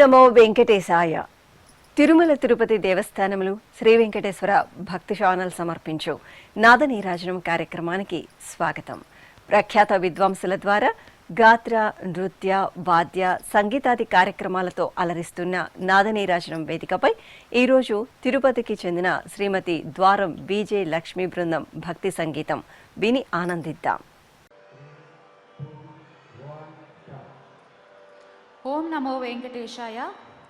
నమో వెంకటేశాయ. తిరుమల తిరుపతి దేవస్థానములు శ్రీ వెంకటేశ్వర భక్తి ఛానల్ సమర్పించు నాదనీరాజనం కార్యక్రమానికి స్వాగతం. ప్రఖ్యాత విద్వాంసుల ద్వారా గాత్ర, నృత్య, వాద్య, సంగీతాది కార్యక్రమాలతో అలరిస్తున్న నాదనీరాజనం వేదికపై ఈరోజు తిరుపతికి చెందిన శ్రీమతి ద్వారం విజే లక్ష్మీ బృందం భక్తి సంగీతం విని ఆనందిద్దాం. Om Namo Venkateshaya.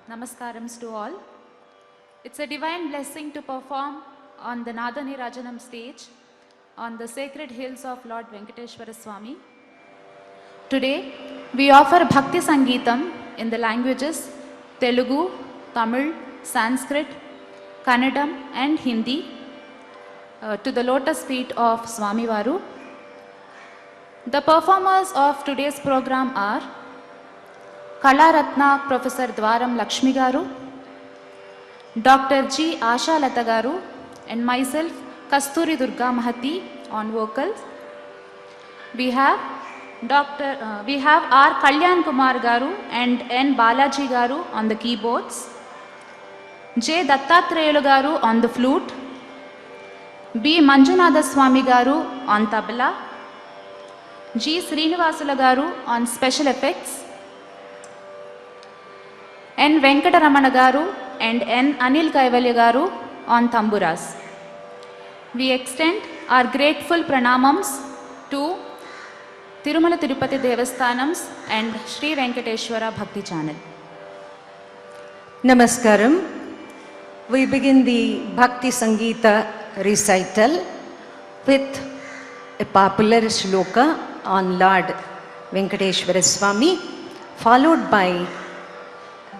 Namaskaram to all. It's a divine blessing to perform on the Nadanirajanam stage on the sacred hills of Lord Venkateshwara Swami. Today we offer Bhakti Sangeetam in the languages Telugu, Tamil, Sanskrit, Kannadam and Hindi to the lotus feet of Swami Varu. The performers of today's program are Kalaratna Professor Dwaram Lakshmi Garu, Dr. G. Asha Lata Garu, and myself Kasturi Durga Mahati on vocals. We have R. Kalyan Kumar Garu and N. Balaji Garu on the keyboards, J. Dattatreyalu Garu on the flute, B. Manjunatha Swami Garu on tabla, G. Srinivasula Garu on special effects, N. Venkataramana Garu and N. Anil Kaivalya Garu on tamburas. We extend our grateful pranamams to Tirumala Tirupati Devasthanams and Sri Venkateshwara Bhakti Channel. Namaskaram. We begin the Bhakti Sangeeta recital with a popular shloka on Lord Venkateshwara Swami, followed by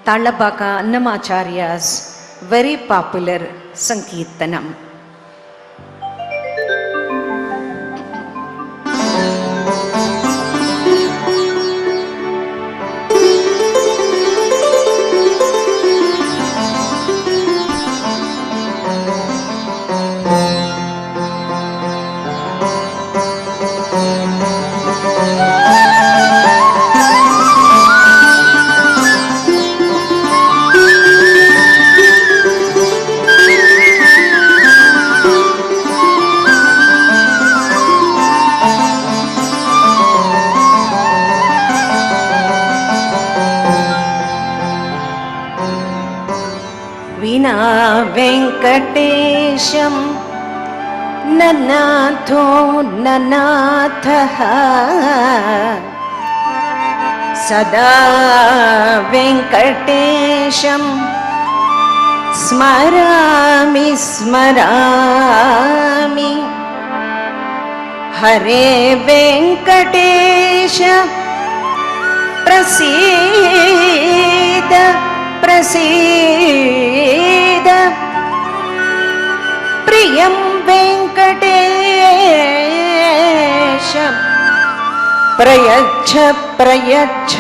Talabaka Annamacharya's very popular Sankirtanam. वेंकटेशं ननाथो ननाथः सदा वेंकटेशं स्मरामि स्मरामि. हरे वेंकटेश प्रसीद प्रसीद. प्रियं वेंकटेश प्रयच्छ प्रयच्छ.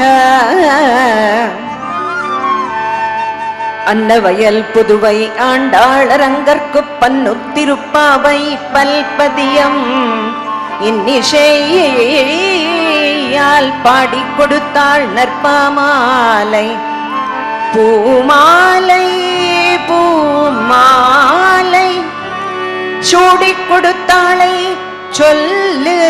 अन्नवयल पुदुवै आण्डाळरंगर्कु पन्नुत्तिरुप्पावै पल्पदियम இன்னிசையால் பாடி கொடுத்தாள் நற்பாமாலை. பூமாலை பூமாலை சூடிக் கொடுத்தாளை சொல்லு.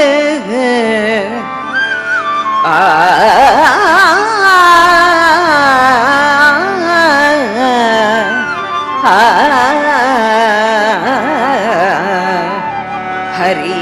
ஹரி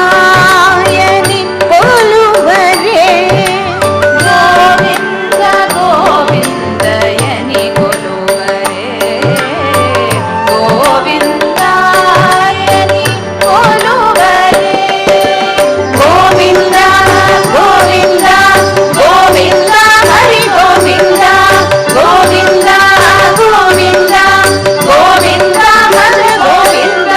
గోవిందాయని కొలువరే గోవింద గోవిందయని కొలువరే గోవిందాయని కొలువరే గోవింద గోవింద గోవింద హరి గోవింద గోవింద గోవింద గోవింద భజ గోవింద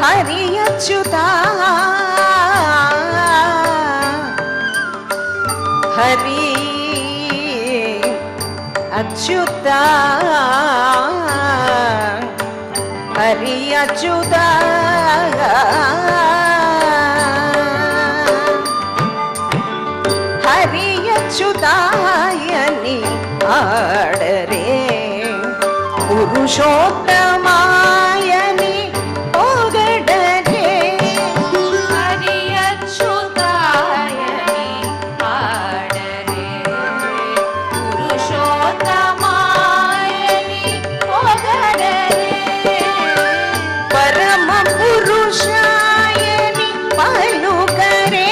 హరి అచ్యుత హరి అచ్యుత హరి అచ్యుత హరి అచ్యుతాయని ఆడరే పురుషోత్తమాయని పొగడరే హరి అచ్యుతాయని పాడరే పురుషోత్తమాయని పొగడరే పరమ పురుషాయని పలుకరే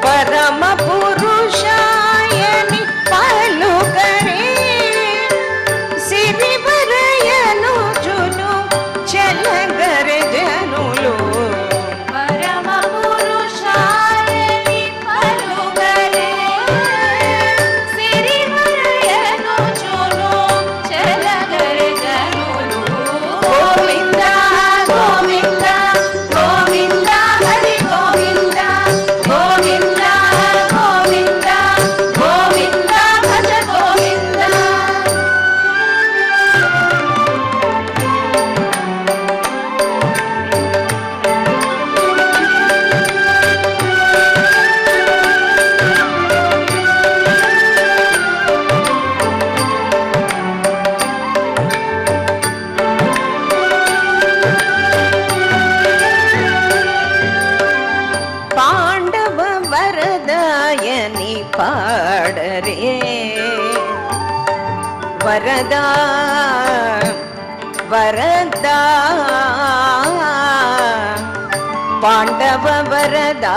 పరమ పురుషాయని పలుకరే సిరివరయను జును చెలగరే జనులు పరమ పురుషాయని పలుకరే సిరివరయను జును చెలగరే జనులు గోవింద గోవింద గోవింద హరి గోవింద గోవింద గోవింద గోవింద భజ గోవింద పాండవ వరదాయని పాడరే వరదా వరదా పాండవ వరదా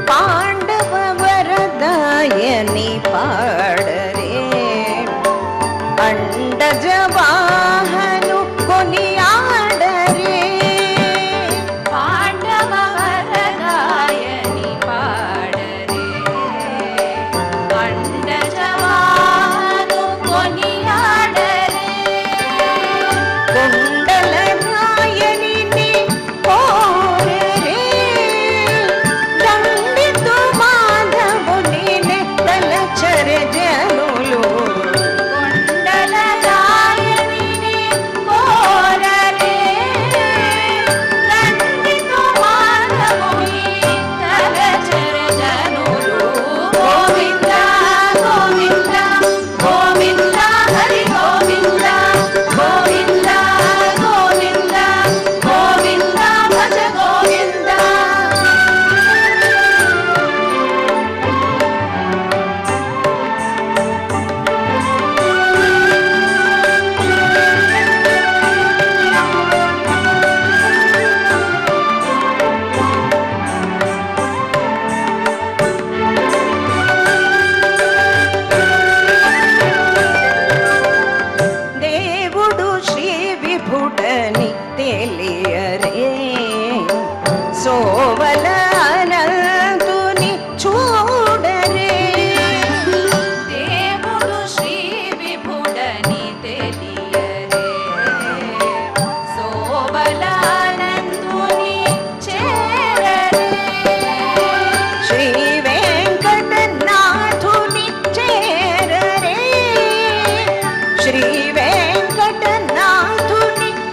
పాండవ వరదాయని పాడరే అండజవాహను కొనియాడరే పాండవ వరదాయని పాడరే అండజవాను కొనియాడరే కుండల నాయనిని కోరరే దండితు మాధవుని తలచరే జనులు కొండల రాయనిని కోరరే దండితో మాధవుని తలచర జనులు గోవింద గోవింద గోవింద హరి గోవింద గోవింద గోవింద గోవింద భజ గోవింద దేవుడు శ్రీ విభుడని తెలియరే సోవల అనంతుని చూడరే దేవుడు శ్రీ విభుడని తెలియరే శోభలానందుని చేరరే శ్రీ వెంకటనాథుని చేరరే శ్రీ వెంకటనాథుని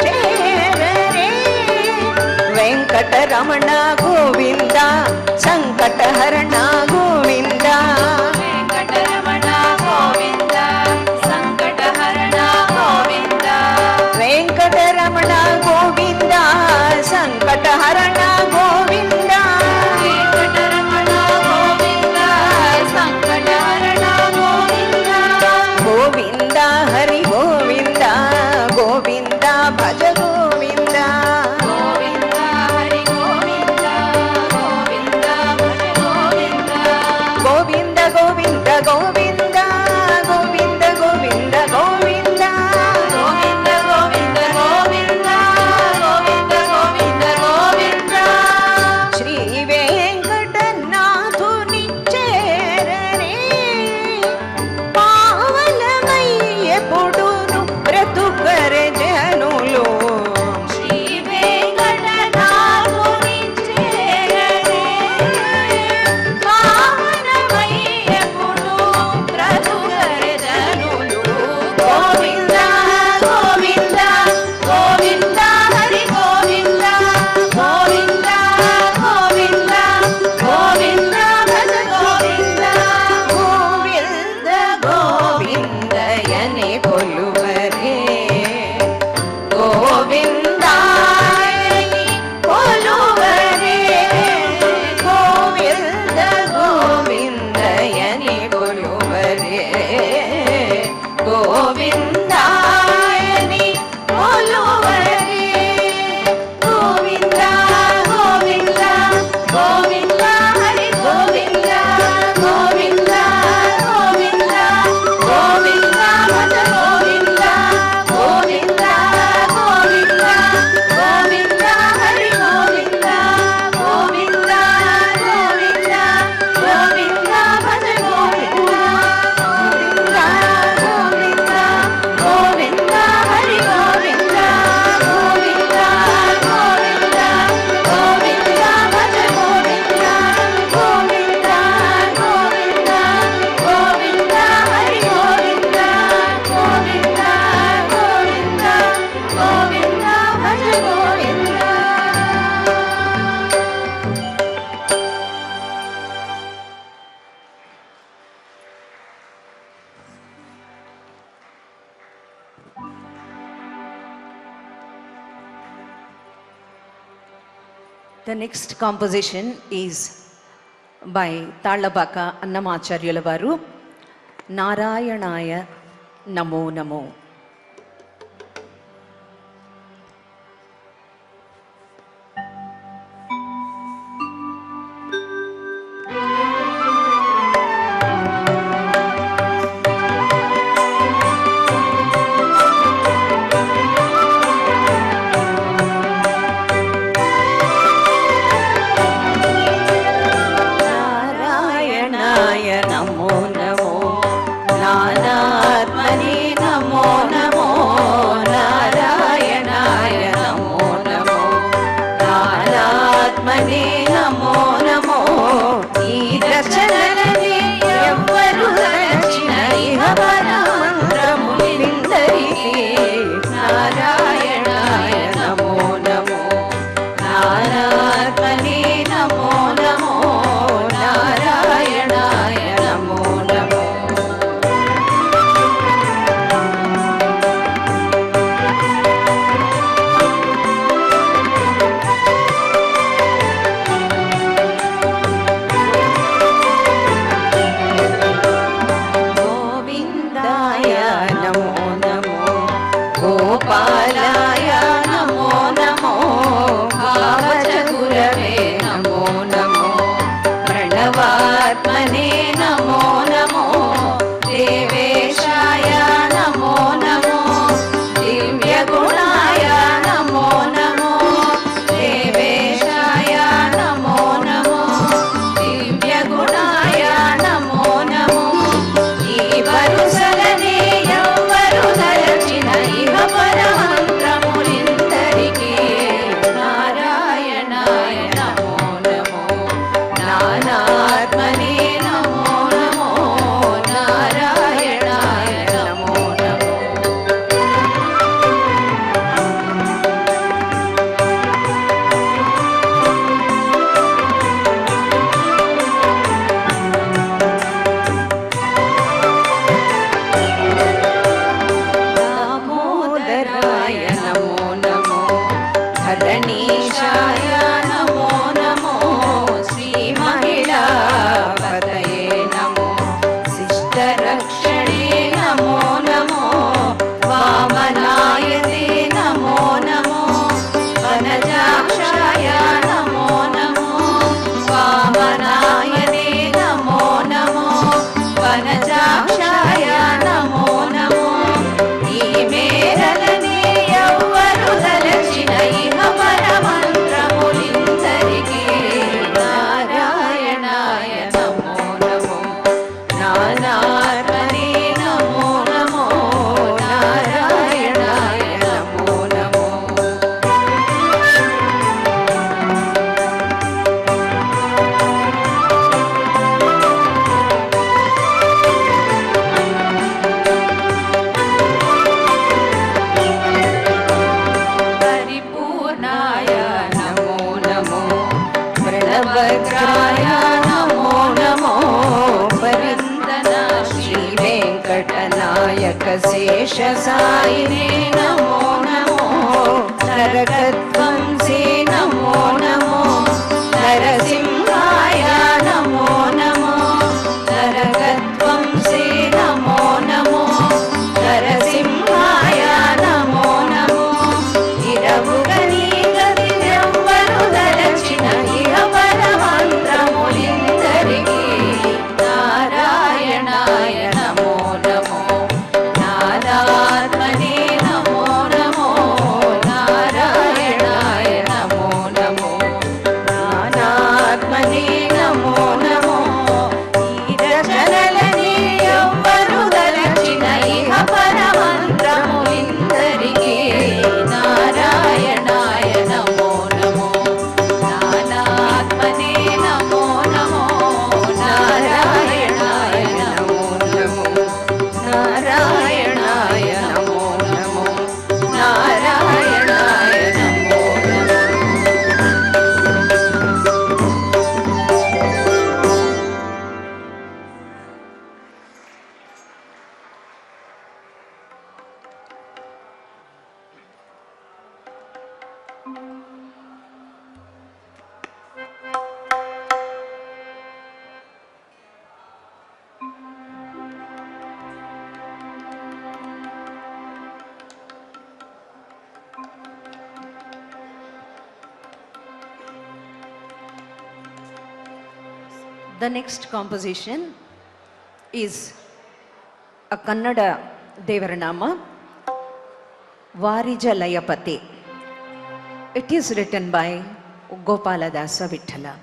చేరరే వెంకటరమణ గోవింద సంకటహరణ గోవింద వెంకటరమణ గోవింద సంకటహరణ గోవింద వెంకటరమణ గోవింద సంకటహరణ గోవింద వెంకటరమణ గోవింద సంకటహరణ గోవింద గోవింద హరి గోవింద గోవింద భజ గోవింద గోవింద హరి గోవింద గోవింద భజ గోవింద గోవింద గోవింద గోవింద గోవింద గోవింద గోవింద గోవింద గోవింద గోవింద గోవింద గోవింద గోవింద శ్రీ వెంకటనాథుని చేరరే పావనమయ్యెప్పుడును బ్రతుకరె జనులు శ్రీ వెంకటనాథుని చేరరే పావనమయ్యెప్పుడు బ్రతుకరె జనులు గోవింద గోవింద గోవింద హరి గోవింద గోవింద గోవింద గోవింద భజ గోవింద గోవింద గోవిందయని కొలువరే గోవిందాయని కొలువరే గోవింద గోవిందయని కొలువరే గోవిందాయని కొలువరే గోవింద గోవింద గోవింద హరి గోవింద గోవింద గోవింద గోవింద భజ గోవింద గోవింద గోవింద గోవింద హరి గోవింద గోవింద గోవింద గోవింద భజ గోవింద గోవింద గోవింద గోవింద హరి గోవింద గోవింద గోవింద గోవింద భజ గోవింద గోవింద గోవింద గోవింద హరి గోవింద గోవింద గోవింద గోవింద భజ Govinda The next composition is by Tallabaka Annamacharyula Varu, Narayanaya Namo Namo. నారాయణాయ నమో నమో నానాత్మనే నమో నమో నారాయణాయ నమో నమో నానాత్మనే నమో నమో ఈ రచనలని ఎవ్వరు రచిన ఇహ పరమంత్రములిందరికీ నారాయణాయ నమో నమో నారాత్మనే నమో నమో నారాయణాయ నమో నమో शेषसायिने नमो नमो नरकध्वंसे नमो नमो नरसिंहाय नमो नमो नरकध्वंसे नमो नमो नरसिंहाय नमो नमो इरवुगनीगतिरव्वरु दलचिन इह परमन्त्रमुलिन्दरिगे नारायणाय नमो नमो नादात्मने नमो नमो नारायणाय नमो नमो नानात्मने नमो नमो ईरजनलने यव्वरुदलचिन इह परमन्त्रमुलिन्दरिगे नारायणाय नमो नमो नानात्मने नमो नमो नारायणाय नमो नमो नारायणाय नमो नमो नारायणाय Namo Namo The next composition is a Kannada Devaranama, Varija Layapate. It is written by Gopaladasa Vithala.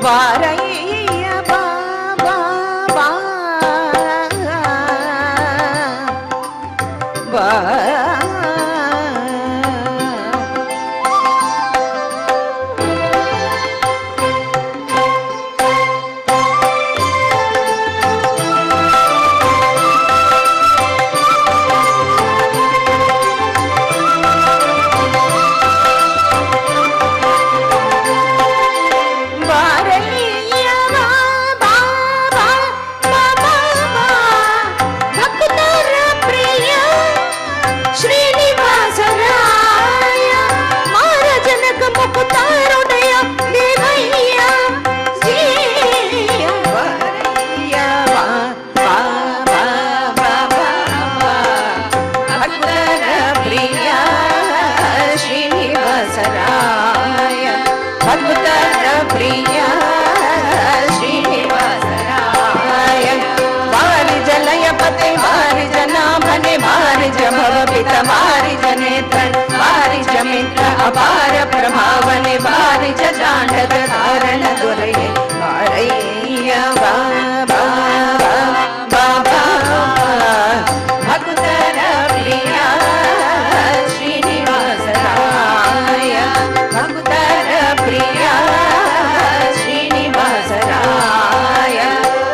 वारय्य बाबा अपार प्रभावने वारिज दांडक धारण दुरये वारय्य बाबा बाबा भक्तर प्रिया श्रीनिवास राय भक्तर प्रिया श्रीनिवास राय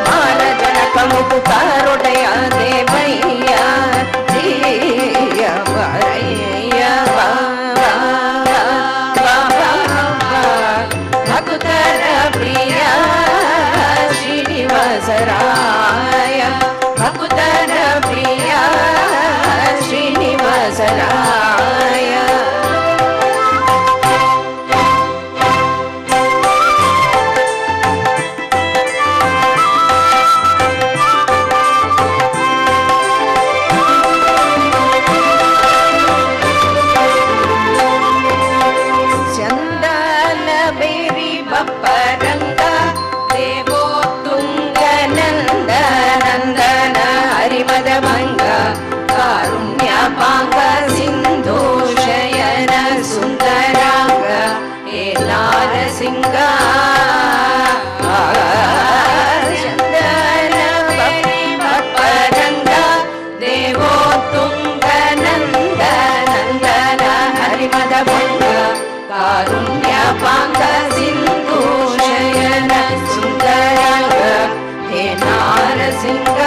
मान जनक मुकुतारोडया देवैया जिया वारय्य श्रीनिवासराय भक्तर प्रिया श्रीनिवासराय ಪಪ್ಪರಂಗ ದೇವೋತ್ತುಂಗ ನಂದನ ಹರಿಮದ ಭಂಗ ಕಾರುಣ್ಯ ಪಾಂಗ ಸಿಂಧು ಶಯನ ಸುಂದರಾಂಗ ಹೇ ನಾರಸಿಂಗ ಚಂದನ ಪಪ್ಪರಂಗ ದೇವೋತ್ತುಂಗ ನಂದನ ಹರಿಮದ ಭಂಗ ಕಾರುಣ್ಯ ಪಾಂಗ ಸಿಂಧು ಶಯನ ಸುಂದರಾಂಗ ಹೇ ನಾರಸಿಂಗ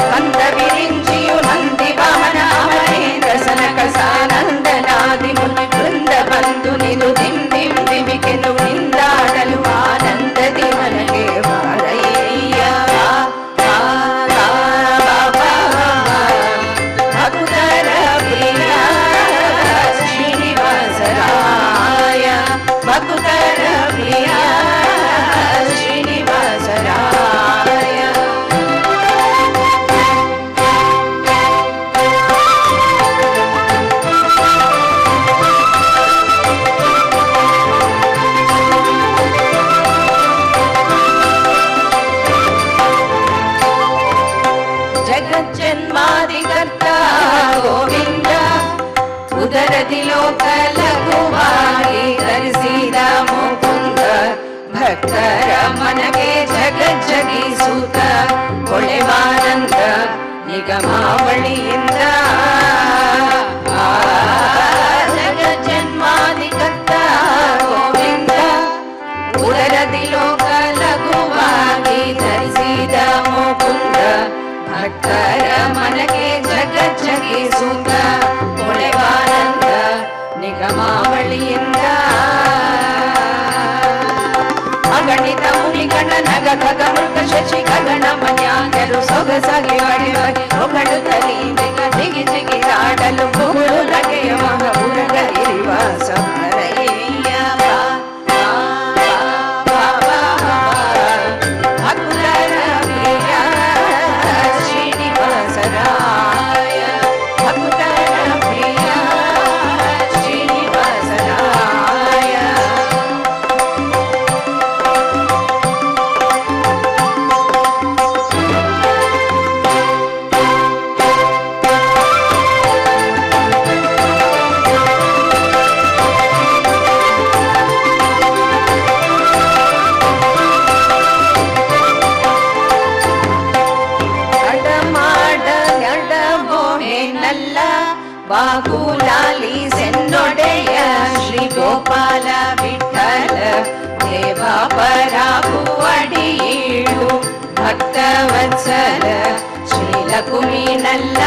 ಕಂದ ವಿರಿಂಚಿಯು ನಂದಿ ವಾಹನ ಅಮರೇಂದ್ರ ಸನಕ ಸಾನಂದನಾದಿ ಮುನಿ ವೃಂದ ಬಂದು ನಿಲು ದಿಂ ದಿಂ ದಿಮಿಕೆನು ನಿಂದಾಡಲು ಆನಂದದಿ ಮನಗೆ ಬಾರಯ್ಯ ಭಕ್ತರ ಪ್ರಿಯ ಶ್ರೀನಿವಾಸರಾಯ ಭಕ್ತರ ಪ್ರಿಯ ಶ್ರೀನಿವಾಸರಾಯ ಜಗಜ್ಜನ್ಮಾದಿಕರ್ತ ಗೋವಿಂದ ಉದರದಿ ಲೋಕ ಲಘುವಾಗಿ ಧರಿಸಿದ ಮುಕುಂದ ಭಕ್ತರ ಮನಗೆ ಜಗಜ್ಜಗಿಸೂತ ಕೊಳೆವಾನಂದ ನಿಗಮಾವಳಿಯಿಂದ ಜಗಜ್ಜನ್ಮಾದಿಕರ್ತ ಗೋವಿಂದ ಉದರದಿ ಲೋಕ ಲಘುವಾಗಿ ಧರಿಸಿದ ಮುಕುಂದ ಭಕ್ತರ ಮನಗೆ ಜಗಜ್ಜಗಿಸೂತ ಕೊಳೆವಾನಂದ ನಿಗಮಾವಳಿಯಿಂದ ಅಗಣಿತ ಮುನಿಗಣ ನಗ ಖಗ ಮೃಗ ಶಶಿ ಗಗನ ಮನ್ಯಾಗರು ಸೊಗಸಾಗಿ ಅಡಿವಾಗಿ ಹೊಗಳು ತಲೀಗೆ ಜಿಗಿ ಜಿಗಿದಾಡಲು ಕೂಳು ನಗೆಯ ಮಗ ಉರಗರಿವಾಸ ಹರಯ್ಯ ಭಕ್ತರ ಪ್ರಿಯ ಶ್ರೀನಿವಾಸರಾಯ ಭಕ್ತರ ಪ್ರಿಯ ಶ್ರೀನಿವಾಸರಾಯ ನಲ್ಲ ಬಾಗುಲಾಲಿ ಸೆನ್ನೊಡೆಯ ಶ್ರೀ ಗೋಪಾಲ ವಿಠಲ ದೇವ ಪರಾಗುವಡಿಯೀಳು ಭಕ್ತವತ್ಸಲ ಶ್ರೀಲಕುಮಿ ನಲ್ಲ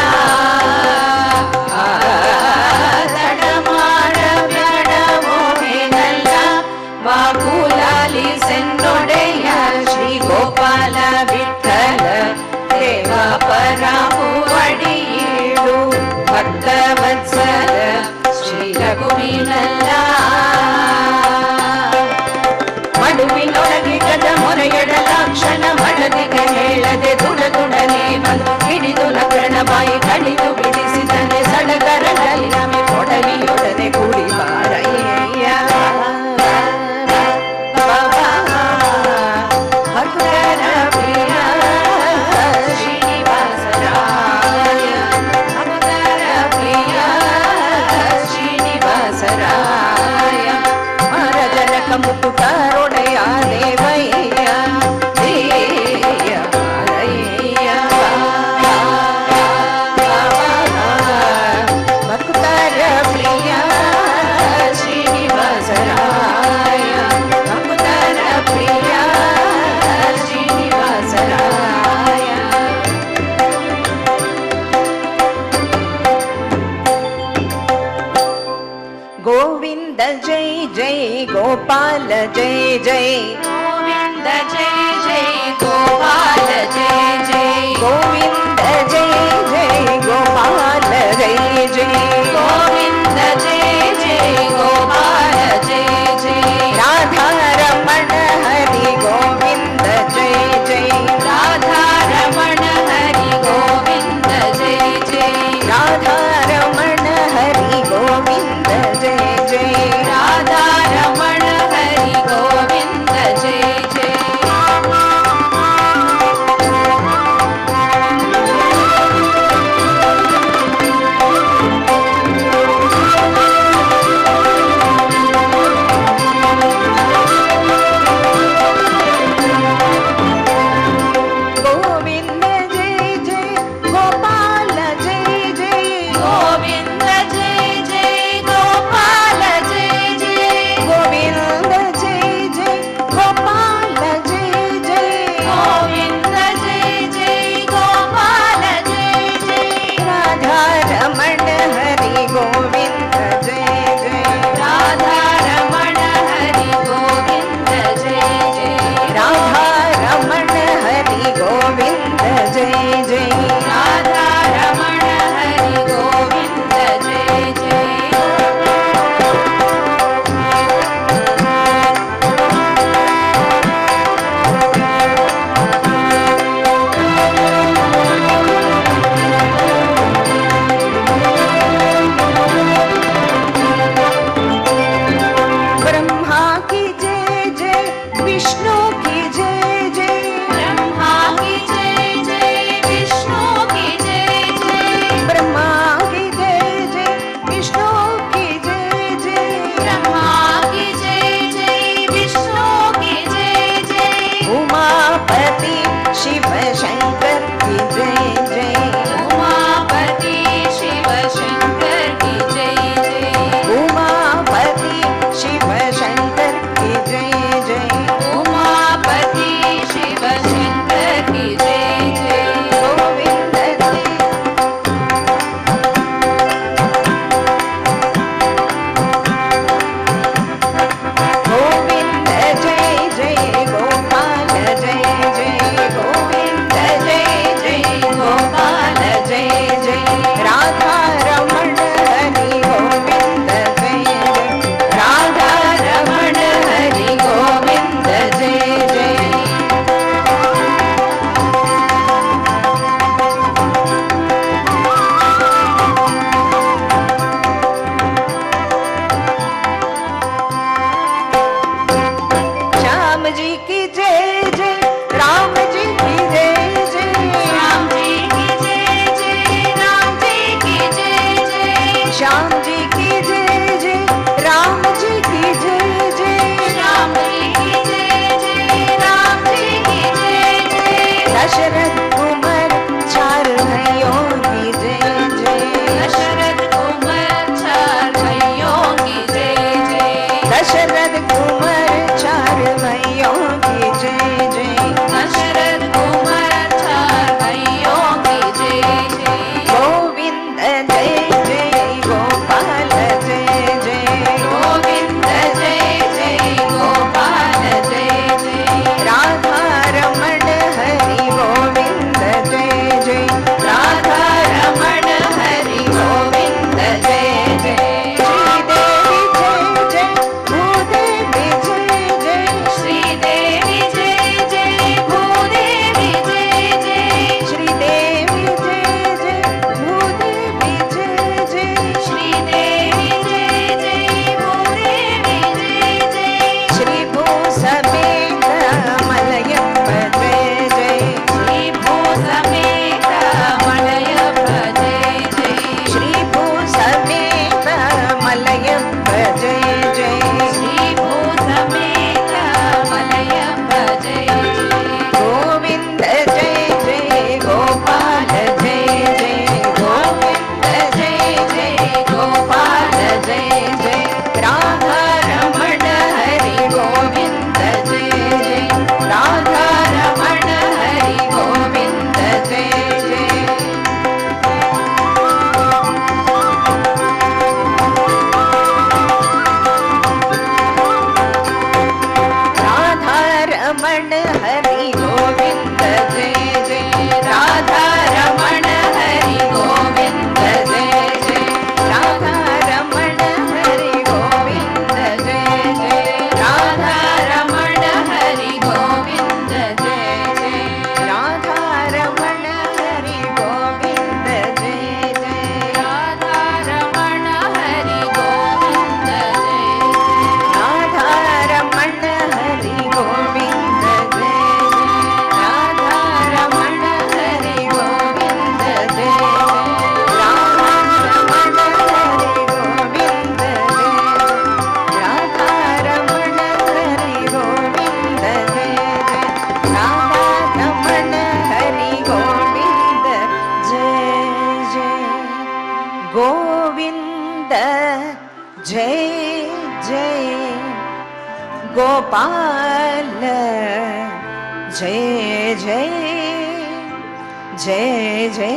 ತಡಮಾಡ ಬ್ಯಾಡವೋಮೆ ನಲ್ಲ ಬಾಗುಲಾಲಿ ಸೆನ್ನೊಡೆಯ ಶ್ರೀ ಗೋಪಾಲ ವಿಠಲ ದೇವ ಪರಾಗುವಡಿಯೀಳು ಭಕ್ತವತ್ಸಲ ಶ್ರೀ ರಘುವೀನಲ್ಲ ಮಡುವಿನೊಳಗೆ ಗದ ಮೊರೆಯಡಲಾಕ್ಷಣ ಮಡದಿಗೆ ಹೇಳದೆ ತುಡನೆ ಬಂದು ಹಿಡಿದು ಲಗ್ನ ಬಾಯಿ ಕಡಿದು ಬಿಡಿಸಿದನೆ ಸಡಗರದಲ್ಲಿ ನಮೆ ಕೊಡಲಿಯೊಡನೆ ಕೂಡಿ ಬಾರಯ್ಯ ಭಕ್ತರ ಪ್ರಿಯ ಶ್ರೀನಿವಾಸರಾಯ ಭಕ್ತರ ಪ್ರಿಯ ಶ್ರೀನಿವಾಸರಾಯ ಮರಜನಕ ಮುಕುಟರೊಡೆಯ ದೇವಯ್ಯ ದೇಯ ಬಾರಯ್ಯ ಭಕ್ತರ ಪ್ರಿಯ ಶ್ರೀನಿವಾಸರಾಯ ಭಕ್ತರ ಪ್ರಿಯ ಶ್ರೀನಿವಾಸರಾಯ ಗೋವಿಂದ ಜೈ ಜೈ ಗೋಪಾಲ ಜೈ ಜೈ ಗೋವಿಂದ ಜೈ ಜೈ ಗೋಪಾಲ ಜೈ ಜೈ ಗೋವಿಂದ ಜೈ ಜೈ ಗೋಪಾಲ ಜೈ ಜೈ ಗೋವಿಂದ ಜೈ ಜೈ ಗೋಪಾಲ ಜೈ ಜೈ ರಾಧಾರಮಣ ಹರಿ ಗೋವಿಂದ ಜೈ ಜೈ ರಾಧಾರಮಣ ಹರಿ ಗೋವಿಂದ ಜೈ ಜೈ ರಾಧಾರಮಣ ಹರಿ ಗೋವಿಂದ ಜೈ ಜೈ ರಾಧಾರಮಣ गोपाल जय जय जय जय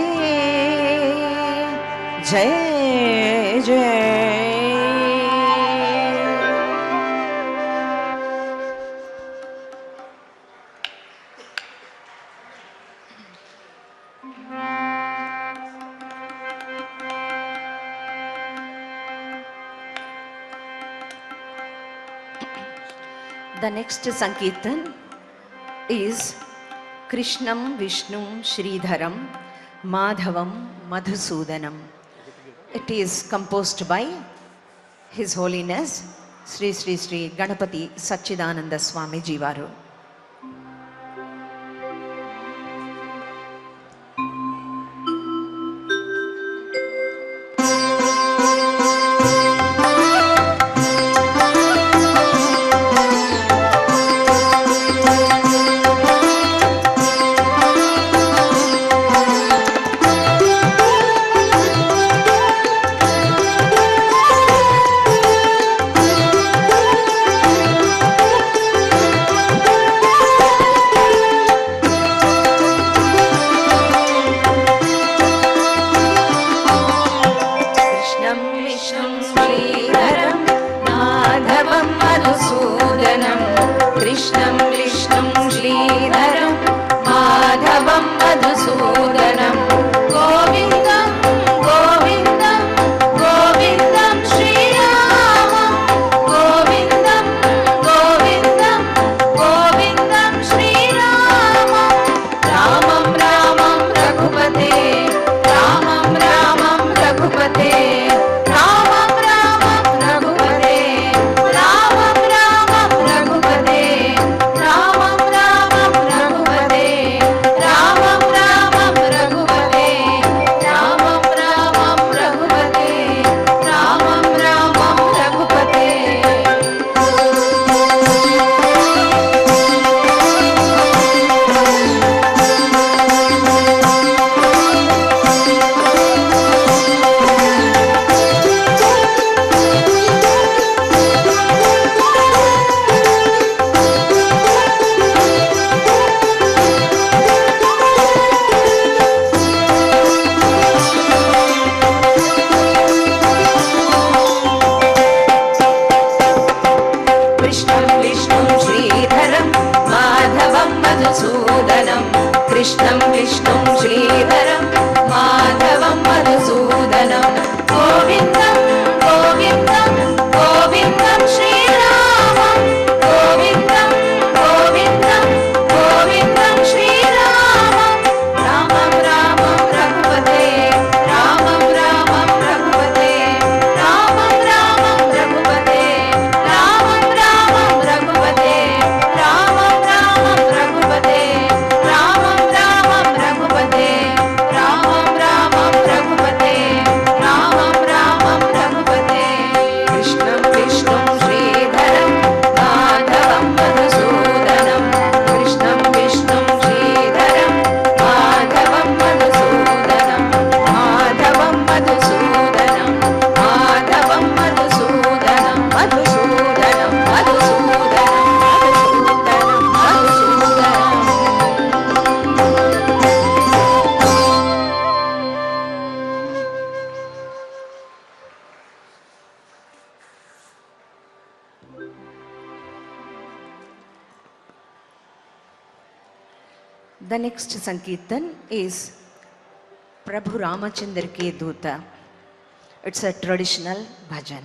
जय जय। The next Sankirtan is Krishnam Vishnum Sridharam Madhavam Madhusudanam. It is composed by His Holiness Sri Sri Sri Ganapati Sachidananda Swami Jivaru. कृष्णं विष्णुं श्रीधरं माधवं मधुसूदनं गोविन्दं गोविन्दं गोविन्दं श्रीरामं गोविन्दं गोविन्दं गोविन्दं श्रीरामं रामं रामं रघुपते रामं रामं रघुपते रामं रामं रघुपते रामं रामं रघुपते रामं रामं रघुपते रामं रामं रघुपते रामं रामं रघुपते रामं रामं रघुपते कृष्णं विष्णुं श्रीधरं माधवं मधुसूदनं कृष्णं विष्णुं श्रीधरं माधवं मधुसूदनं माधवं मधुसूदनं माधवं मधुसूदनं मधुसूदनं मधुसूदनं मधुसूदनं The next Sankirtan is Prabhu Ramachandra Ke Duta. It's a traditional bhajan.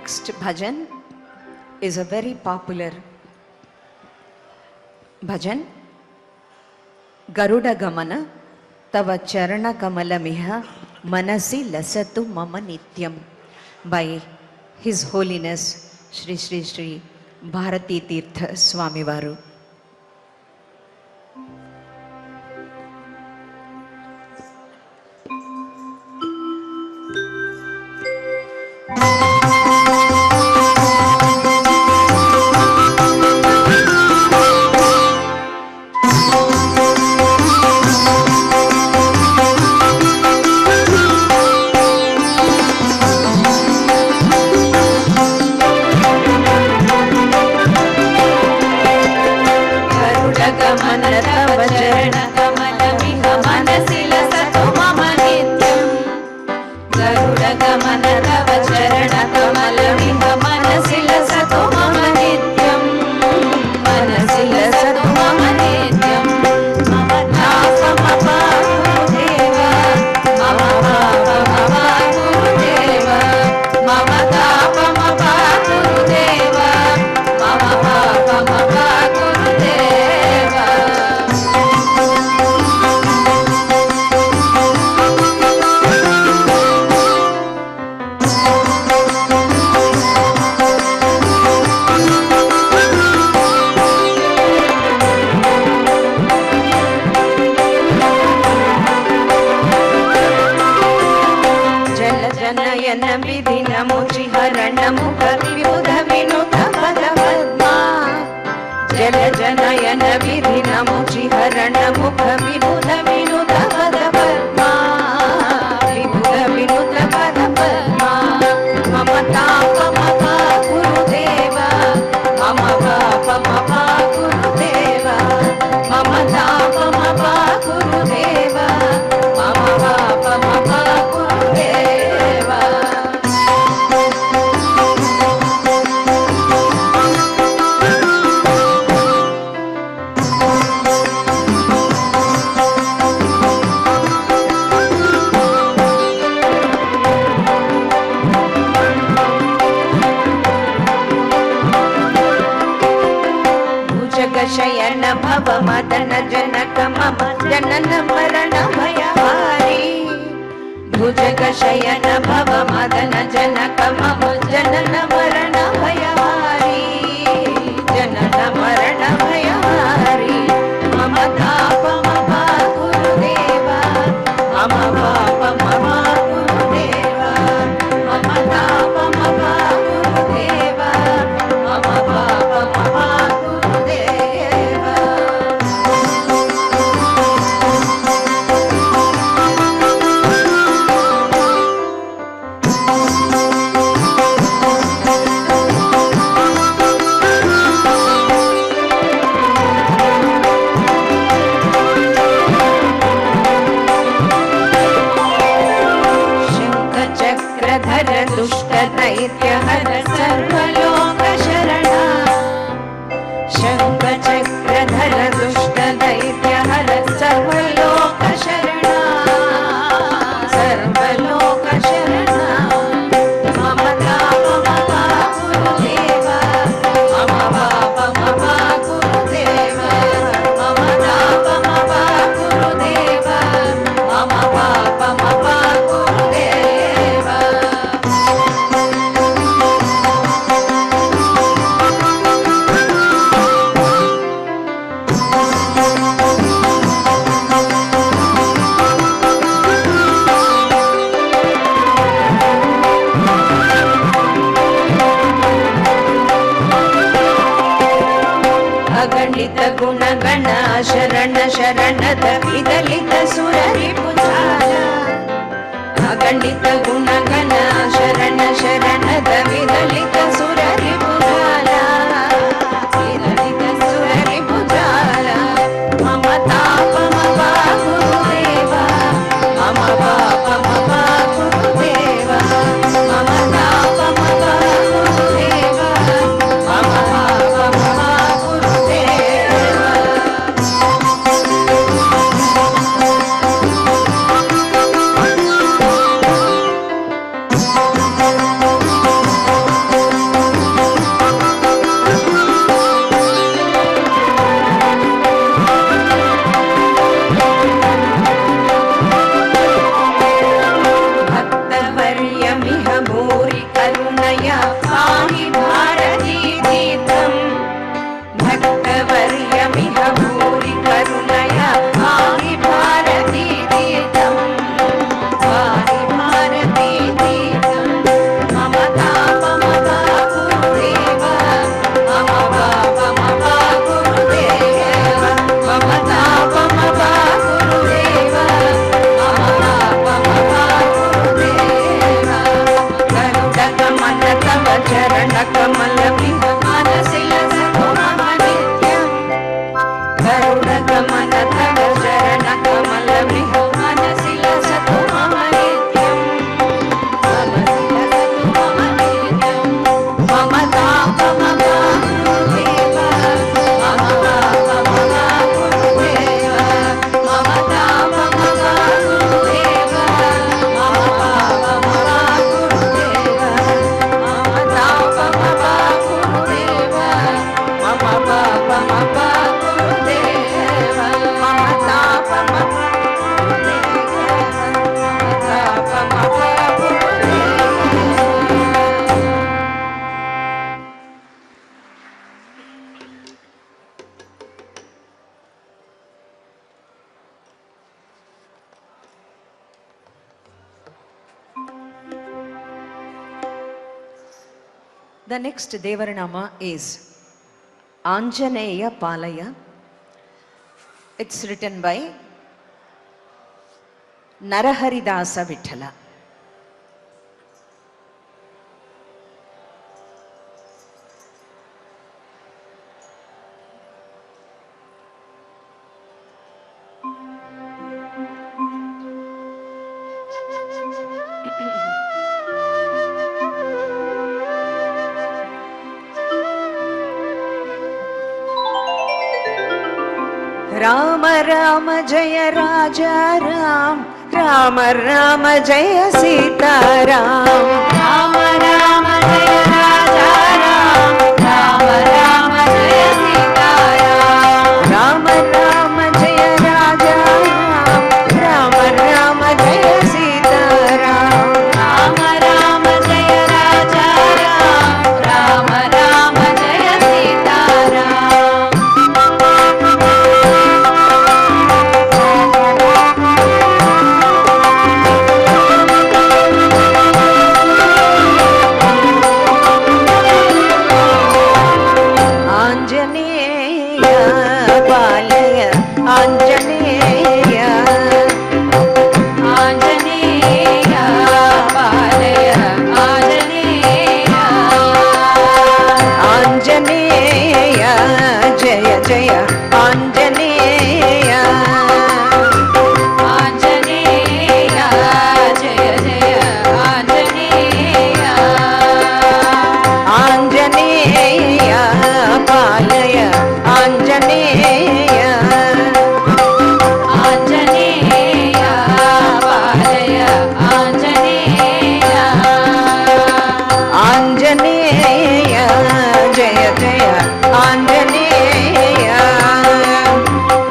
next bhajan is a very popular bhajan, Garuda Gamana Tava Charana Kamalamiha Manasi Lasatu Mama Nityam, by His Holiness Shri Shri Shri Bharati Tirtha Swami Varu. जलजनयन विधिनमुचिहरण मुख विबुध विनुत पद पद्मा विबुध विनुत पद पद्मा मम ताप मम गुरुदेव मम पाप मम गुरुदेव मम ताप मम गुरुदेव मम पाप मम गुरुदेव. शयन भव मदन जनक मम जनन मरण भयहारी भुजग शयन भव मदन जनक मम जनन मरण भयहारी जनन मरण भयहारी मम ताप मम गुरुदेव मम पाप मम गुरुदेव मम ताप मम गुरुदेव मम पाप मम दुष्ट दैत्य हर सर्वलोक शरणा शंख चक्रधर दुष्ट दैत्य हर सर्वलोक शरणा सर्वलोक शरणा मम ताप मम गुरुदेव मम पाप मम गुरुदेव मम ताप मम गुरुदेव मम पाप मम गुरुदेव. अगणित गुणगण शरण शरणद विदलित सुररिपुजाल अगणित गुणगण शरण शरणद विदलित सुररिपुजाल विदलित सुररिपुजाल मम ताप मम गुरुदेव मम पाप मम गुरुदेव मम ताप मम गुरुदेव मम पाप मम चरणकमलमिह मनसि लसतु मम नित्यम् गरुडगमन तव चरणकमलमिह मनसि लसतु मम नित्यम् मनसि लसतु मम नित्यम् मम तापमवा गुरुदेव मम तापमवा गुरुदेव मम तापमवा गुरुदेव मम पापमवा गुरुदेव मम तापमवा गुरुदेव मम पापमवा गुरुदेव मम तापमवा The next Devaranama is Anjaneya Palaya. It's written by Naraharidasa Vithala. Ram Ram जय राजा राम राम राम जय सीता राम राम राम जय राजा राम राम राम जय सीता राम राम राम जय राजा राम राम राम जय सीता राम राम राम जय राजा राम राम राम जय सीता राम आंजनेय पालय आंजनेय आंजनेय पालय आंजनेय आंजनेय जय जय आंजनेय आंजनेय जय जय आंजनेय आंजनेय पालय आंजनेय आंजनेय पालय आंजनेय आंजनेय जय जय आंजनेय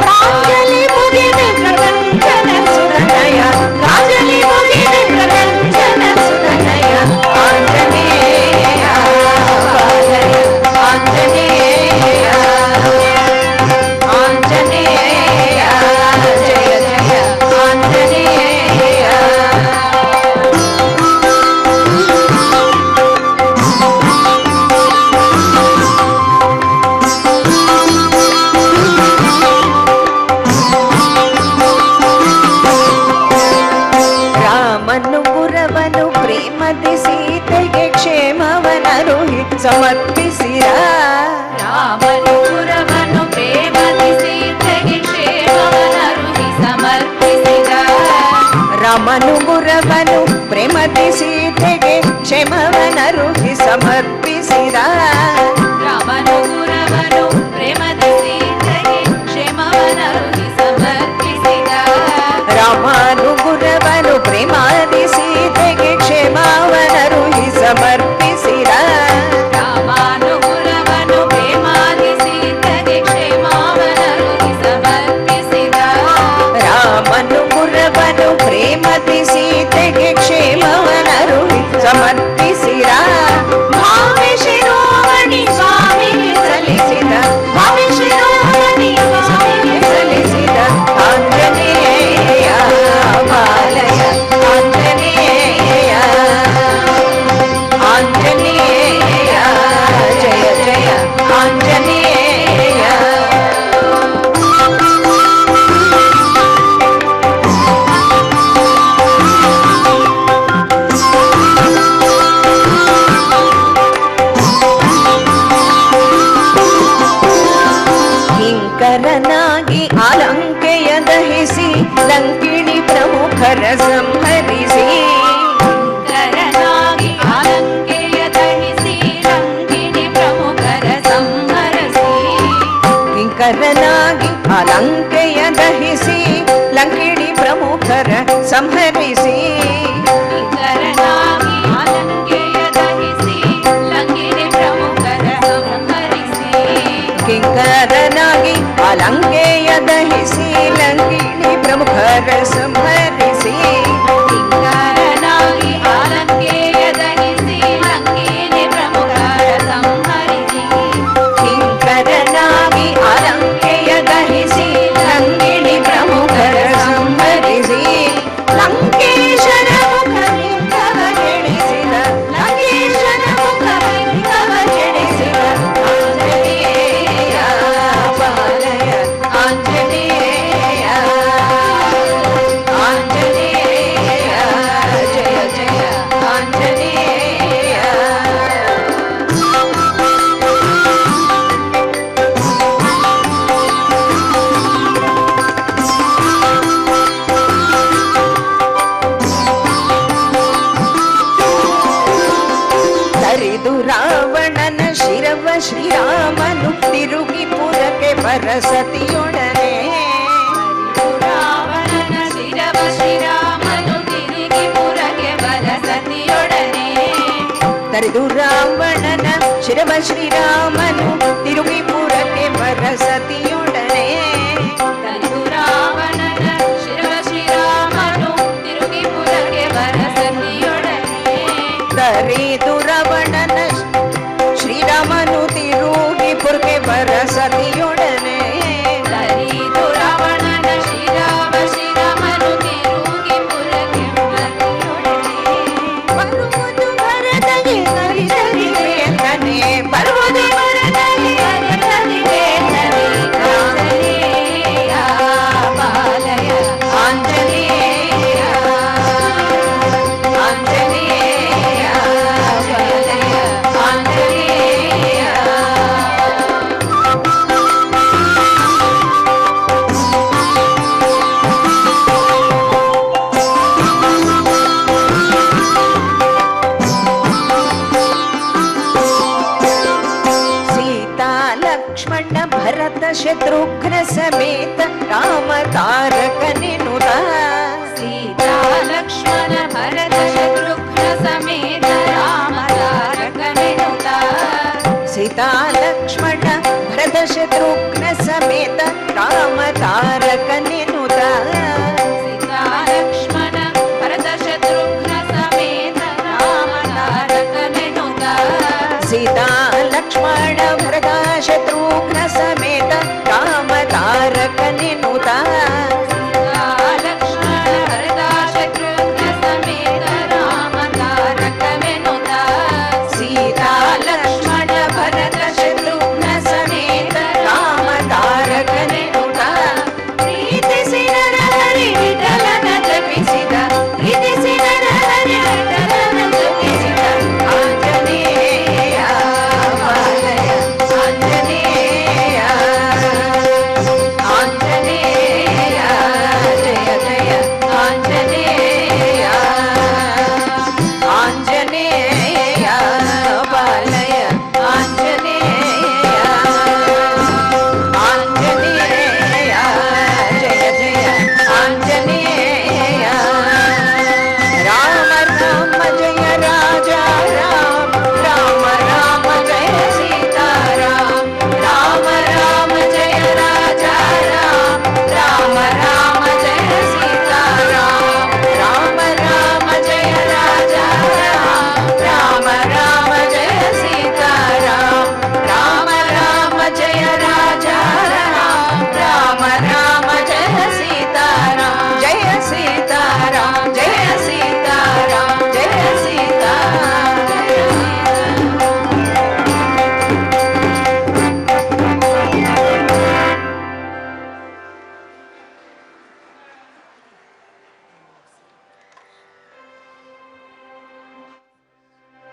काजलि मुदिन प्रकंचन सुरनय काजलि मुदिन प्रकंचन सुरनय आंजनेय पालय आंजनेय आंजनेय जय जय आंजनेय ರಾಮನು ಗುರವನು ಪ್ರೇಮದಿ ಸೀತೆಗೆ ಕ್ಷೇಮವನರುಹಿ ಸಮರ್ಪಿಸಿರ ರಾಮನು ಗುರವನು ಪ್ರೇಮದಿ ಸೀತೆಗೆ ಕ್ಷೇಮವನರುಹಿ ಸಮರ್ಪಿಸಿದ ರಾಮನು ಗುರವನು ಪ್ರೇಮದಿ ಸೀತೆಗೆ ಕ್ಷೇಮವನರುಹಿ ಸಮರ್ಪಿಸಿದ ರಾಮನು ಗುರವನು ಪ್ರೇಮದಿ ಸೀತೆಗೆ ಕ್ಷೇಮವನರುಹಿ ಸಮರ್ಪಿಸಿದ ರಾಮನು ಗುರವನು ಪ್ರೇಮದಿ ಸೀತೆಗೆ ಕ್ಷೇಮವನರುಹಿ ಸಮರ್ಪಿಸಿದ ರಾಮನು ಗುರವನು ಪ್ರೇಮದಿ ಸೀತೆಗೆ ಕ್ಷೇಮವನರುಹಿ ಸಮರ್ಪಿಸಿದ ರಾಮನು ಗುರವನು ಪ್ರೇಮದಿ ಸೀತೆಗೆ ಕ್ಷೇಮವನರುಹಿ ಸಂಹರಿಸಿ ಕಿಂಕರನಾಗಿ ಅಲಂಕೆಯ ದಹಿಸಿ ಲಂಕಿಣಿ ಪ್ರಮುಖರ ಸಂಹರಿಸಿ ಕಿಂಕರನಾಗಿ ಅಲಂಕೆಯ ದಹಿಸಿ ಲಂಕಿಣಿ ಪ್ರಮುಖರ ಸಂಹರಿಸಿ ಕಿಂಕರನಾಗಿ ಅಲಂಕೆಯ ದಹಿಸಿ ಲಂಕಿಣಿ ಪ್ರಮುಖರ ಸಂಹರಿಸಿ ಕಿಂಕರನಾಗಿ ಅಲಂಕೆಯ ದಹಿಸಿ ಲಂಕಿಣಿ ಪ್ರಮುಖರ ಸಂಹರಿಸಿ ಲಂಕೇಶನ ಮುಖಲಿಂಗವ ಕೆಡಿಸಿದ ಲಂಕೇಶನ ಮುಖಲಿಂಗವ ಕೆಡಿಸಿದ ಆಂಜನೇಯ ಪಾಲಯ ಆಂಜನೇಯ ಆಂಜನೇಯ ಜಯ ಜಯ ಆಂಜನೇಯ ತರಿದು ರಾವಣನ ಶಿರವ ಶ್ರೀರಾಮನು ತಿರುಗಿ ಪುರಕ್ಕೆ ಬರಸತಿಯೊಡನೆ ರಾವಣನ ಶಿರವ ಶ್ರೀರಾಮನು ತಿರುಗಿ ಪುರಕ್ಕೆ ಬರಸತಿಯೊಡನೆ ತರಿದು ರಾವಣನ ಶಿರವ ಶ್ರೀರಾಮನು ತಿರುಗಿ ಪುರಕ್ಕೆ ಬರಸತಿಯೊಡನೆ ತರಿದು ರಾವಣನ ಶಿರವ ಶ್ರೀರಾಮನು ತಿರುಗಿ ಪುರಕ್ಕೆ ಬರಸತಿಯೊಡನೆ ತರಿದು ರಾವಣನ ಶ್ರೀರಾಮನು ತಿರುಗಿ ಪುರಕ್ಕೆ ಬರಸತಿಯೊಡನೆ ತರಿದು ರಾವಣನ ಶ್ರೀರಾಮನು ತಿರುಗಿ ಪುರಕ್ಕೆ ಬರಸತಿಯೊಡನೆ ಬರುವುದು ಭರತಗೆ ಸರಿಸರಿ ವೇದನೆ ಬರುವುದು ಭರತಗೆ ಹರಿಹರಿ ವೇದನೆ ಆಂಜನೇಯ ಪಾಲಯ ಆಂಜನೇಯ ಆಂಜನೇಯ ಜಯ ಜಯ ಆಂಜನೇಯ ಸೀತಾ ಲಕ್ಷ್ಮಣ ಭರತ ಶತ್ರುಘ್ನ ಸಮೇತ ರಾಮ ತಾರಕನೆನುತ ಸೀತಾ ಲಕ್ಷ್ಮಣ ಭರತ ಶತ್ರುಘ್ನ ಸಮೇತ ರಾಮ ತಾರಕನೆನುತ ಸೀತಾ ಲಕ್ಷ್ಮಣ ಭರತ ಶತ್ರುಘ್ನ ಸಮೇತ ರಾಮ ತಾರಕನೆನುತ ಸೀತಾ ಲಕ್ಷ್ಮಣ ಭರತ ಶತ್ರುಘ್ನ ಸಮೇತ ರಾಮ ತಾರಕನೆನುತ ಸೀತಾ ಲಕ್ಷ್ಮಣ ಭರತ ಶತ್ರುಘ್ನ ಸಮೇತ ರಾಮ ತಾರಕನೆನುತ ಸೀತಾ ಲಕ್ಷ್ಮಣ ಭರತ ಶತ್ರುಘ್ನ ಸಮೇತ ರಾಮ ತಾರಕನೆನುತ ಸೀತಾ ಲಕ್ಷ್ಮಣ ಭರತ ಶತ್ರುಘ್ನ ಸಮೇತ ರಾಮ ತಾರಕನೆನುತ ಪ್ರೀತಿಸಿ ನರಹರಿ ವಿಠಲನ ಜಪಿಸಿದ ಪ್ರೀತಿಸಿ ನರಹರಿ ವಿಠಲನ ಜಪಿಸಿದ ಆಂಜನೇಯ ಪಾಲಯ ಆಂಜನೇಯ ಆಂಜನೇಯ ಜಯ ಜಯ ಆಂಜನೇಯ ಆಂಜನೇಯ ಪಾಲಯ ಆಂಜನೇಯ ಆಂಜನೇಯ ಜಯ ಜಯ ಆಂಜನೇಯ ರಾಮ ರಾಮ ಜಯ ರಾಜ ರಾಮ ರಾಮ ರಾಮ ಜಯ ಸೀತಾರಾಮ ರಾಮ ರಾಮ ಜಯ ರಾಜ ರಾಮ ರಾಮ ರಾಮ ಜಯ ಸೀತಾರಾಮ ರಾಮ ರಾಮ ಜಯ ರಾಜ ರಾಮ ರಾಮ ರಾಮ ಜಯ ಸೀತಾರಾಮ ರಾಮ ರಾಮ ಜಯ ರಾಜ ರಾಮ ರಾಮ ಜಯ ಸೀತಾರಾಮ ಜಯ ಸೀತಾರಾಮ ಜಯ ಸೀತಾರಾಮ ಜಯ ಸೀತಾರಾಮ ಜಯ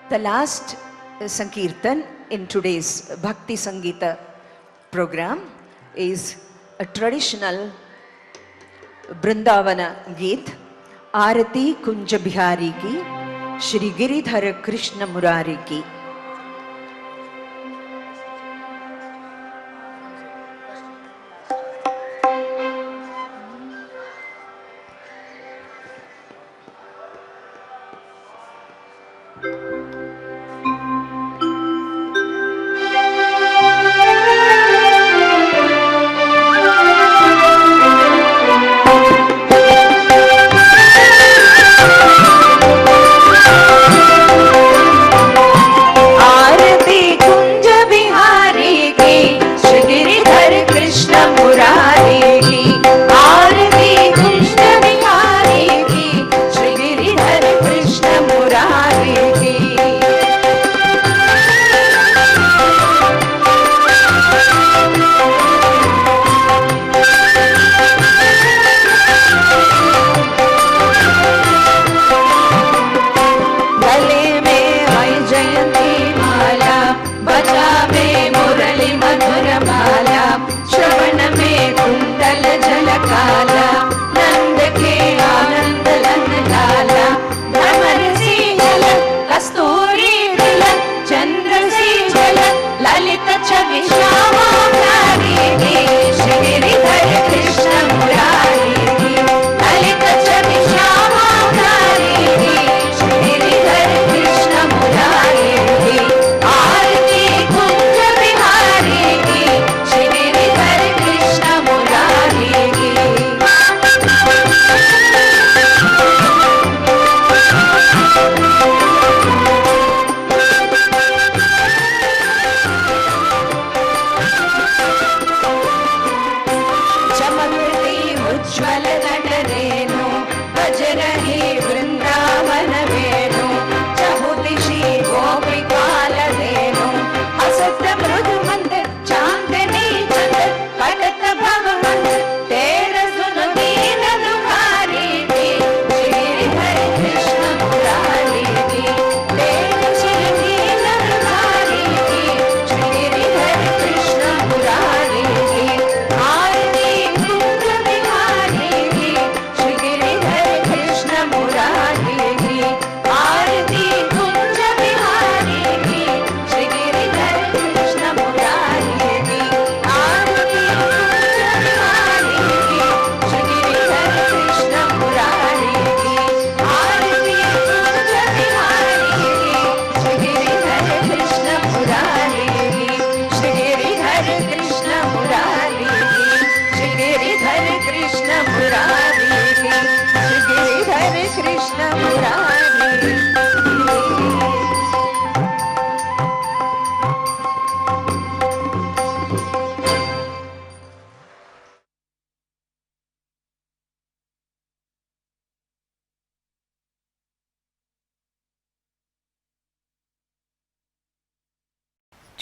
The last Sankirtan in today's Bhakti Sangita program is a traditional Brindavana Geet, Arati Kunja Bihari ki, Shri Giridhara Krishna Murari ki.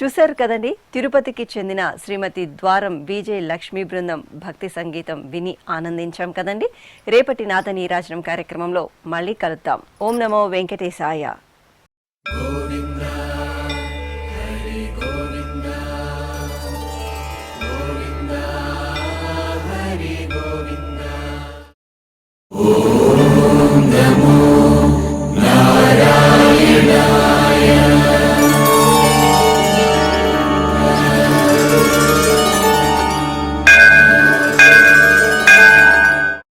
చూశారు కదండి, తిరుపతికి చెందిన శ్రీమతి ద్వారం విజయ లక్ష్మీ బృందం భక్తి సంగీతం విని ఆనందించాం కదండి. రేపటి నాద నీరాజనం కార్యక్రమంలో మళ్ళీ కలుద్దాం. ఓం నమో వెంకటేశాయ.